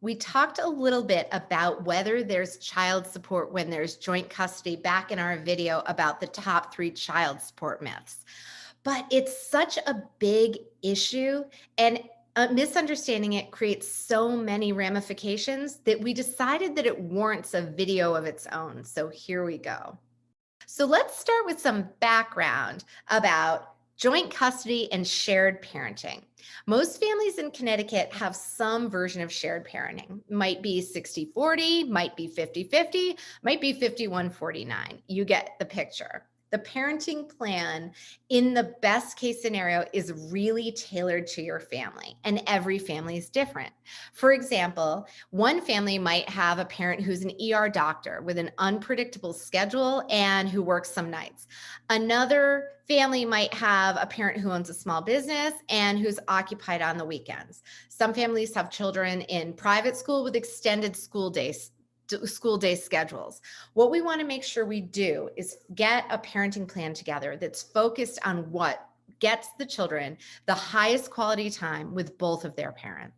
We talked a little bit about whether there's child support when there's joint custody back in our video about the top 3 child support myths. But it's such a big issue, and misunderstanding it creates so many ramifications that we decided that it warrants a video of its own. So here we go. So let's start with some background about joint custody and shared parenting. Most families in Connecticut have some version of shared parenting. Might be 60-40, might be 50-50, might be 51-49. You get the picture. The parenting plan in the best case scenario is really tailored to your family, and every family is different. For example, one family might have a parent who's an ER doctor with an unpredictable schedule and who works some nights. Another family might have a parent who owns a small business and who's occupied on the weekends. Some families have children in private school with extended school day schedules. What we want to make sure we do is get a parenting plan together that's focused on what gets the children the highest quality time with both of their parents.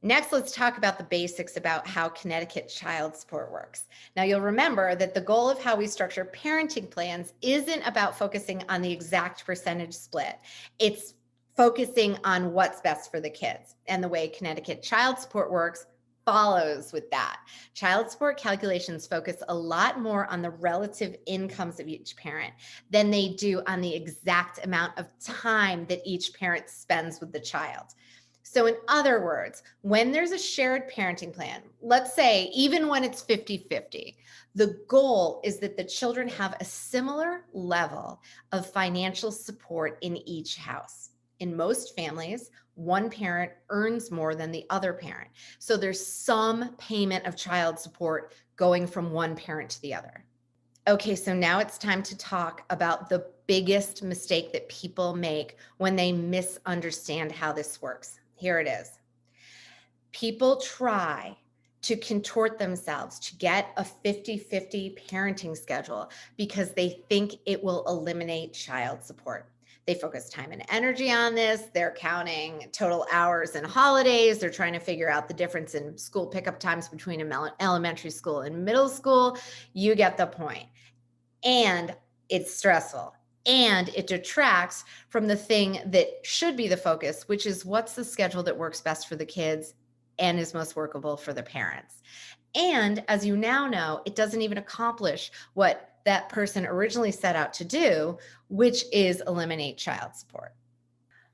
Next, let's talk about the basics about how Connecticut child support works. Now, you'll remember that the goal of how we structure parenting plans isn't about focusing on the exact percentage split. It's focusing on what's best for the kids. And the way Connecticut child support works follows with that. Child support calculations focus a lot more on the relative incomes of each parent than they do on the exact amount of time that each parent spends with the child. So in other words, when there's a shared parenting plan, let's say even when it's 50-50, the goal is that the children have a similar level of financial support in each house. In most families, one parent earns more than the other parent. So there's some payment of child support going from one parent to the other. Okay, so now it's time to talk about the biggest mistake that people make when they misunderstand how this works. Here it is. People try to contort themselves to get a 50-50 parenting schedule because they think it will eliminate child support. They focus time and energy on this. They're counting total hours and holidays. They're trying to figure out the difference in school pickup times between elementary school and middle school. You get the point. And it's stressful. And it detracts from the thing that should be the focus, which is what's the schedule that works best for the kids and is most workable for the parents. And as you now know, it doesn't even accomplish what that person originally set out to do, which is eliminate child support.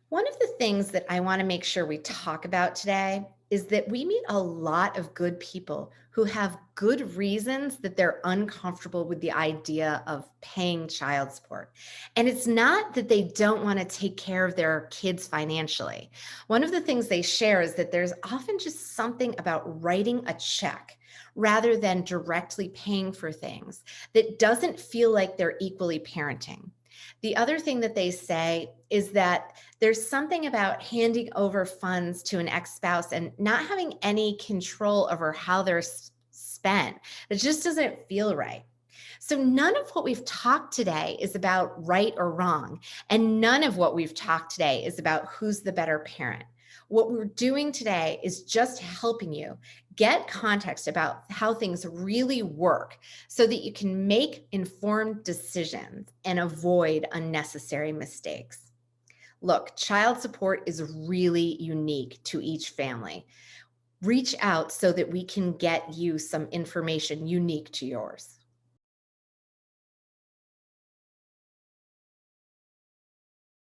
One of the things that I want to make sure we talk about today is that we meet a lot of good people who have good reasons that they're uncomfortable with the idea of paying child support. And it's not that they don't want to take care of their kids financially. One of the things they share is that there's often just something about writing a check rather than directly paying for things that doesn't feel like they're equally parenting. The other thing that they say is that there's something about handing over funds to an ex-spouse and not having any control over how they're spent. It just doesn't feel right. So none of what we've talked today is about right or wrong. And none of what we've talked today is about who's the better parent. What we're doing today is just helping you get context about how things really work so that you can make informed decisions and avoid unnecessary mistakes. Look, child support is really unique to each family. Reach out so that we can get you some information unique to yours.